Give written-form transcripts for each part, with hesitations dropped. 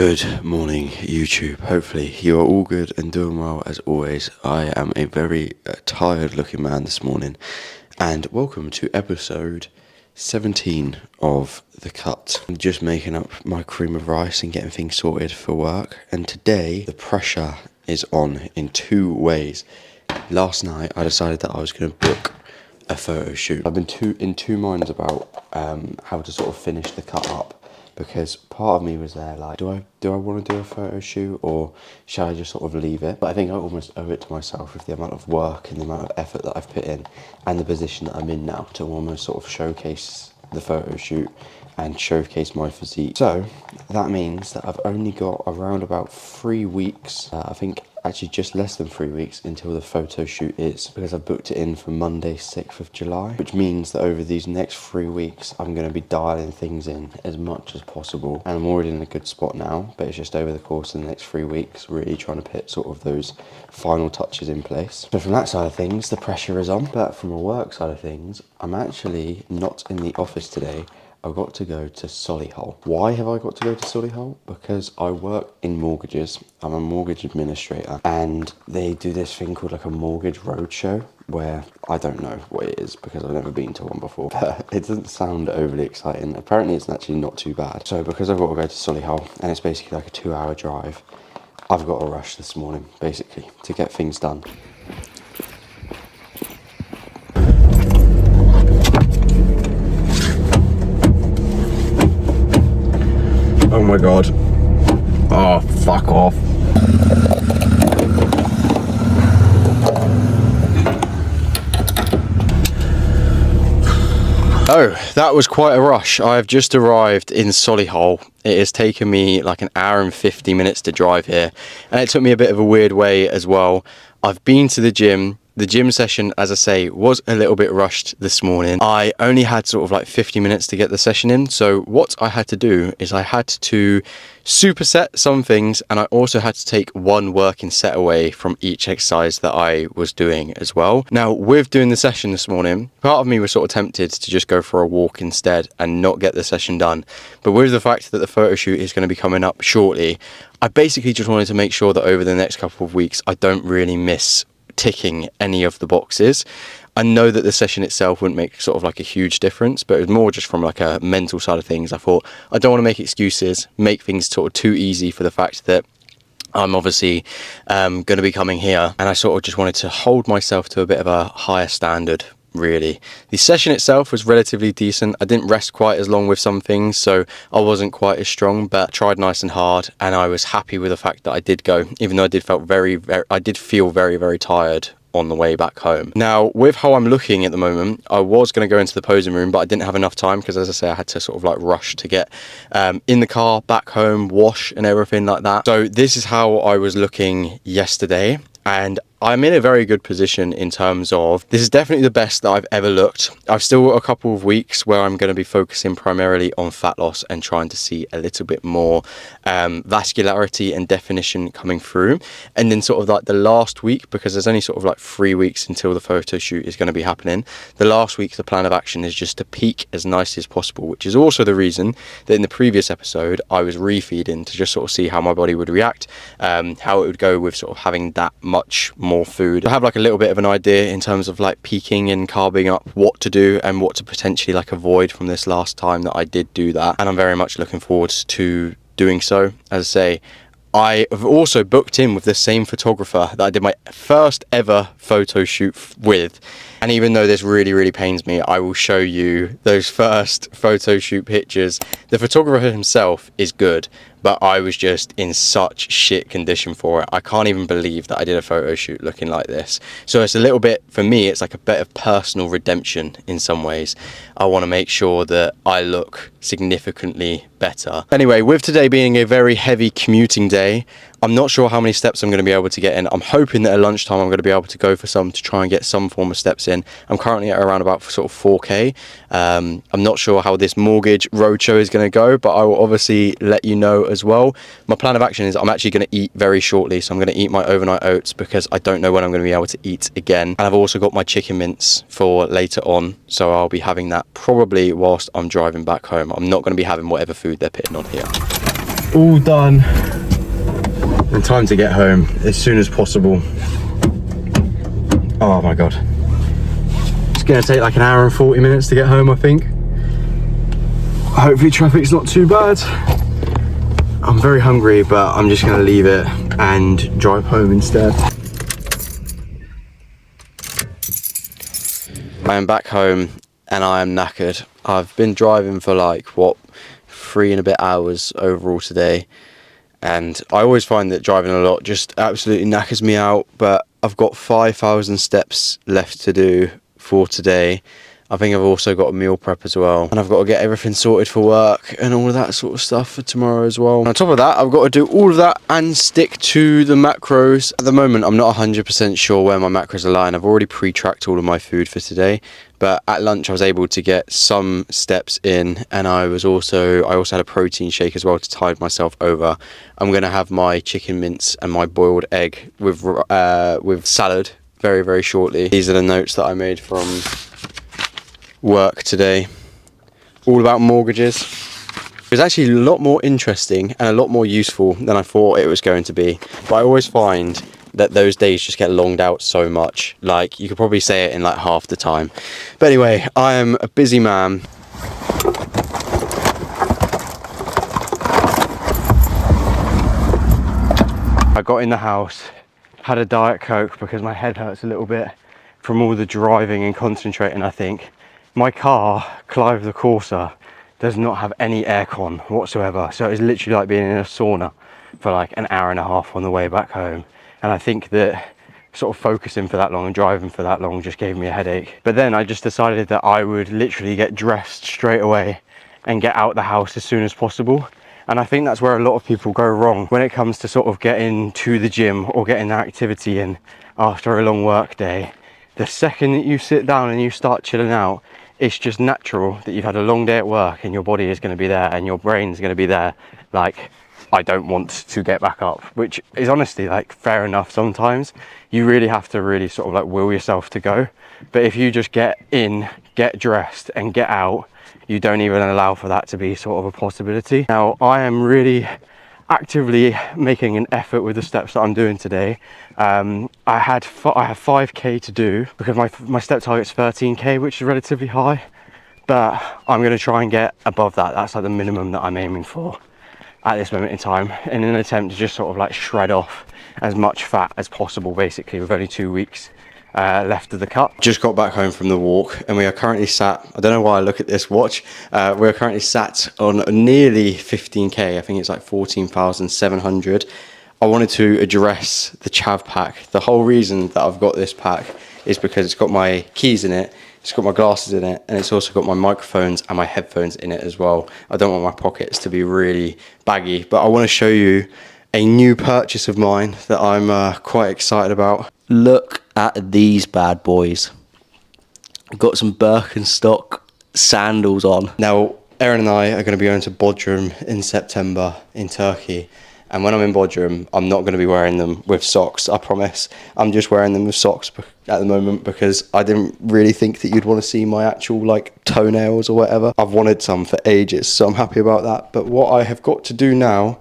Good morning, YouTube. Hopefully you are all good and doing well as always. I am a very tired looking man this morning, and welcome to episode 17 of The Cut. I'm just making up my cream of rice and getting things sorted for work, and today the pressure is on in two ways. Last night I decided that I was going to book a photo shoot. I've been in two minds about how to sort of finish the cut up, because part of me was there like, do I want to do a photo shoot, or shall I just sort of leave it? But I think I almost owe it to myself with the amount of work and the amount of effort that I've put in and the position that I'm in now to almost sort of showcase the photo shoot and showcase my physique. So that means that I've only got around about 3 weeks, I think actually just less than 3 weeks until the photo shoot is, because I've booked it in for Monday 6th of July, which means that over these next 3 weeks I'm going to be dialing things in as much as possible, and I'm already in a good spot now, but it's just over the course of the next 3 weeks really trying to put sort of those final touches in place. So from that side of things the pressure is on, but from a work side of things I'm actually not in the office today. I've got to go to Solihull. Why have I got to go to Solihull? Because I work in mortgages. I'm a mortgage administrator, and they do this thing called like a mortgage roadshow, where I don't know what it is because I've never been to one before, but it doesn't sound overly exciting. Apparently it's actually not too bad. So because I've got to go to Solihull, and it's basically like a 2-hour drive, I've got to rush this morning basically to get things done. Oh my god. Oh, fuck off. Oh, that was quite a rush. I've just arrived in Solihull. It has taken me like an hour and 50 minutes to drive here, and it took me a bit of a weird way as well. I've been to the gym. The gym session, as I say, was a little bit rushed this morning. I only had sort of like 50 minutes to get the session in. So what I had to do is I had to superset some things, and I also had to take one working set away from each exercise that I was doing as well. Now, with doing the session this morning, part of me was sort of tempted to just go for a walk instead and not get the session done. But with the fact that the photo shoot is going to be coming up shortly, I basically just wanted to make sure that over the next couple of weeks, I don't really miss ticking any of the boxes. I know that the session itself wouldn't make sort of like a huge difference, but it was more just from like a mental side of things. I thought I don't want to make excuses, make things sort of too easy for the fact that I'm obviously going to be coming here, and I sort of just wanted to hold myself to a bit of a higher standard. Really, the session itself was relatively decent. I didn't rest quite as long with some things, so I wasn't quite as strong, but I tried nice and hard, and I was happy with the fact that I did go, even though I did feel very, very tired on the way back home. Now, with how I'm looking at the moment, I was going to go into the posing room, but I didn't have enough time because, as I say, I had to sort of like rush to get in the car, back home, wash and everything like that. So this is how I was looking yesterday, and I'm in a very good position in terms of, this is definitely the best that I've ever looked. I've still got a couple of weeks where I'm going to be focusing primarily on fat loss and trying to see a little bit more vascularity and definition coming through. And then sort of like the last week, because there's only sort of like 3 weeks until the photo shoot is going to be happening, the last week the plan of action is just to peak as nicely as possible, which is also the reason that in the previous episode I was refeeding to just sort of see how my body would react, how it would go with sort of having that much more food. I have like a little bit of an idea in terms of like peaking and carbing up, what to do and what to potentially like avoid from this last time that I did do that, and I'm very much looking forward to doing so. As I say, I have also booked in with the same photographer that I did my first ever photo shoot with, and even though this really, really pains me, I will show you those first photo shoot pictures. The photographer himself is good, but I was just in such shit condition for it. I can't even believe that I did a photo shoot looking like this. So it's a little bit, for me, it's like a bit of personal redemption in some ways. I want to make sure that I look significantly better. Anyway, with today being a very heavy commuting day, I'm not sure how many steps I'm going to be able to get in. I'm hoping that at lunchtime I'm going to be able to go for some to try and get some form of steps in. I'm currently at around about sort of 4k. I'm not sure how this mortgage roadshow is going to go, but I will obviously let you know as well. My plan of action is I'm actually going to eat very shortly, so I'm going to eat my overnight oats because I don't know when I'm going to be able to eat again. And I've also got my chicken mince for later on, so I'll be having that probably whilst I'm driving back home. I'm not going to be having whatever food they're putting on here. all done and time to get home as soon as possible. Oh my god, it's gonna take like an hour and 40 minutes to get home, I think. Hopefully traffic's not too bad. I'm very hungry, but I'm just gonna leave it and drive home instead. I am back home and I am knackered. I've been driving for like, what, 3 and a bit hours overall today. And I always find that driving a lot just absolutely knackers me out, but I've got 5,000 steps left to do for today. I think I've also got a meal prep as well, and I've got to get everything sorted for work and all of that sort of stuff for tomorrow as well. And on top of that, I've got to do all of that and stick to the macros. At the moment, I'm not 100% sure where my macros are lying. I've already pre-tracked all of my food for today, but at lunch I was able to get some steps in, and I also had a protein shake as well to tide myself over. I'm going to have my chicken mince and my boiled egg with salad very, very shortly. These are the notes that I made from work today, all about mortgages. It was actually a lot more interesting and a lot more useful than I thought it was going to be, but I always find that those days just get longed out so much. Like, you could probably say it in like half the time. But anyway, I am a busy man. I got in the house, had a Diet Coke because my head hurts a little bit from all the driving and concentrating, I think. My car, Clive the Corsa, does not have any aircon whatsoever, so it's literally like being in a sauna for like an hour and a half on the way back home. And I think that sort of focusing for that long and driving for that long just gave me a headache. But then I just decided that I would literally get dressed straight away and get out the house as soon as possible. And I think that's where a lot of people go wrong when it comes to sort of getting to the gym or getting that activity in after a long work day. The second that you sit down and you start chilling out, it's just natural that you've had a long day at work and your body is going to be there and your brain's going to be there like, I don't want to get back up, which is honestly like fair enough. Sometimes you really have to really sort of like will yourself to go, but if you just get in, get dressed and get out, you don't even allow for that to be sort of a possibility. Now I am really actively making an effort with the steps that I'm doing today. I have 5k to do because my step target's 13k, which is relatively high, but I'm going to try and get above that. That's like the minimum that I'm aiming for at this moment in time, in an attempt to just sort of like shred off as much fat as possible, basically, with only 2 weeks left of the cut. Just got back home from the walk and we are currently sat, I don't know why I look at this watch, we're currently sat on nearly 15k. I think it's like 14,700. I wanted to address the chav pack. The whole reason that I've got this pack is because it's got my keys in it, it's got my glasses in it, and it's also got my microphones and my headphones in it as well. I don't want my pockets to be really baggy, but I want to show you a new purchase of mine that I'm quite excited about. Look at these bad boys. I've got some Birkenstock sandals on. Now, Erin and I are going to be going to Bodrum in September in Turkey. And when I'm in Bodrum, I'm not going to be wearing them with socks, I promise. I'm just wearing them with socks at the moment because I didn't really think that you'd want to see my actual like toenails or whatever. I've wanted some for ages, so I'm happy about that. But what I have got to do now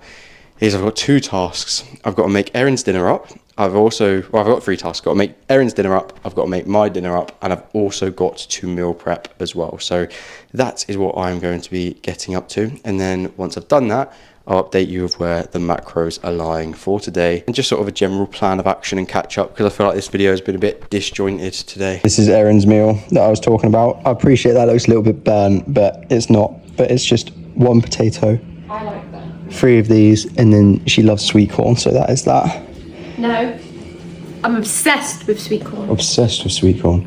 is I've got 2 tasks. I've got to make Erin's dinner up. I've got 3 tasks. I've got to make Erin's dinner up, I've got to make my dinner up, and I've also got to meal prep as well. So that is what I'm going to be getting up to. And then once I've done that, I'll update you of where the macros are lying for today and just sort of a general plan of action and catch up, because I feel like this video has been a bit disjointed today. This is Erin's meal that I was talking about. I appreciate that looks a little bit burnt, but it's not. But it's just 1 potato. I like that. 3 of these, and then she loves sweet corn, so that is that. No, I'm obsessed with sweet corn. Obsessed with sweet corn.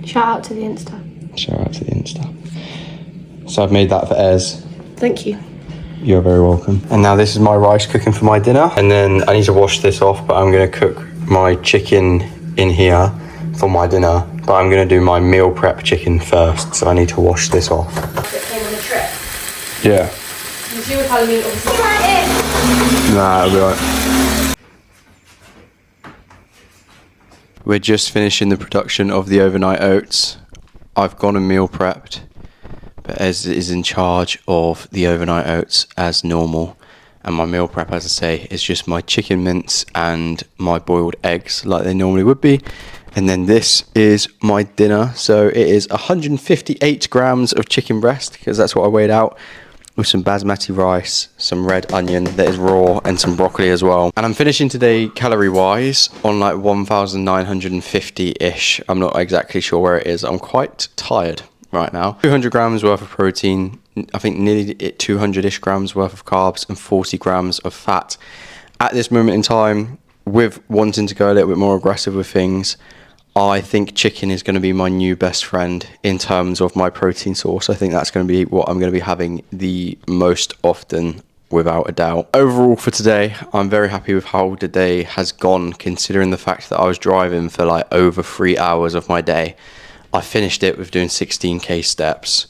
Shout out to the Insta. Shout out to the Insta. So I've made that for Ez. Thank you. You're very welcome. And now this is my rice cooking for my dinner. And then I need to wash this off, but I'm going to cook my chicken in here for my dinner. But I'm going to do my meal prep chicken first, so I need to wash this off. It came on a trip. Yeah. You were telling me obviously. Nah, it'll be right. We're just finishing the production of the overnight oats. I've gone and meal prepped, but Ez is in charge of the overnight oats as normal. And my meal prep, as I say, is just my chicken mince and my boiled eggs like they normally would be. And then this is my dinner. So it is 158 grams of chicken breast, because that's what I weighed out, with some basmati rice, some red onion that is raw, and some broccoli as well. And I'm finishing today calorie wise on like 1,950-ish. I'm not exactly sure where it is. I'm quite tired right now. 200 grams worth of protein, I think nearly 200-ish grams worth of carbs, and 40 grams of fat. At this moment in time, with wanting to go a little bit more aggressive with things, I think chicken is going to be my new best friend in terms of my protein source. I think that's going to be what I'm going to be having the most often, without a doubt. Overall for today, I'm very happy with how the day has gone, considering the fact that I was driving for like over 3 hours of my day. I finished it with doing 16k steps,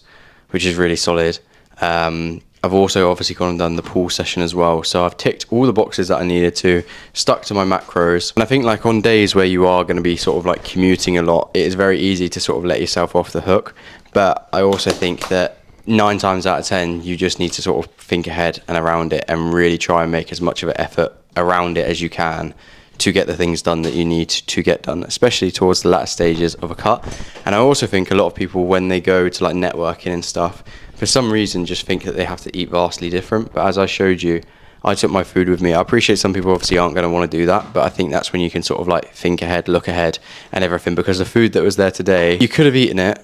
which is really solid. I've also obviously gone and done the pool session as well. So I've ticked all the boxes that I needed to, stuck to my macros. And I think like on days where you are going to be sort of like commuting a lot, it is very easy to sort of let yourself off the hook. But I also think that 9 times out of 10, you just need to sort of think ahead and around it and really try and make as much of an effort around it as you can to get the things done that you need to get done, especially towards the latter stages of a cut. And I also think a lot of people, when they go to like networking and stuff, for some reason just think that they have to eat vastly different. But as I showed you, I took my food with me. I appreciate some people obviously aren't going to want to do that, but I think that's when you can sort of like think ahead, look ahead and everything, because the food that was there today, you could have eaten it,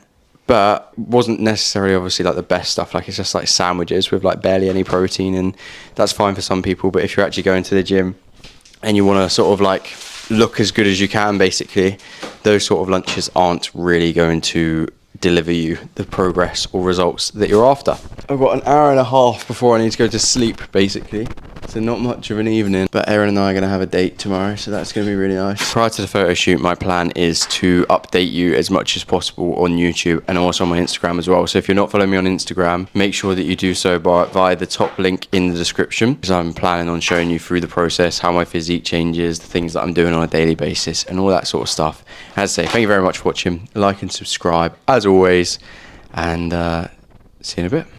but wasn't necessarily obviously like the best stuff. Like it's just like sandwiches with like barely any protein, and that's fine for some people. But if you're actually going to the gym and you want to sort of like look as good as you can, basically, those sort of lunches aren't really going to deliver you the progress or results that you're after. I've got an hour and a half before I need to go to sleep, basically. So not much of an evening, but Erin and I are going to have a date tomorrow, so that's going to be really nice. Prior to the photo shoot, my plan is to update you as much as possible on YouTube and also on my Instagram as well. So if you're not following me on Instagram, make sure that you do so via the top link in the description, because I'm planning on showing you through the process how my physique changes, the things that I'm doing on a daily basis, and all that sort of stuff. As I say, thank you very much for watching. Like and subscribe as always, and see you in a bit.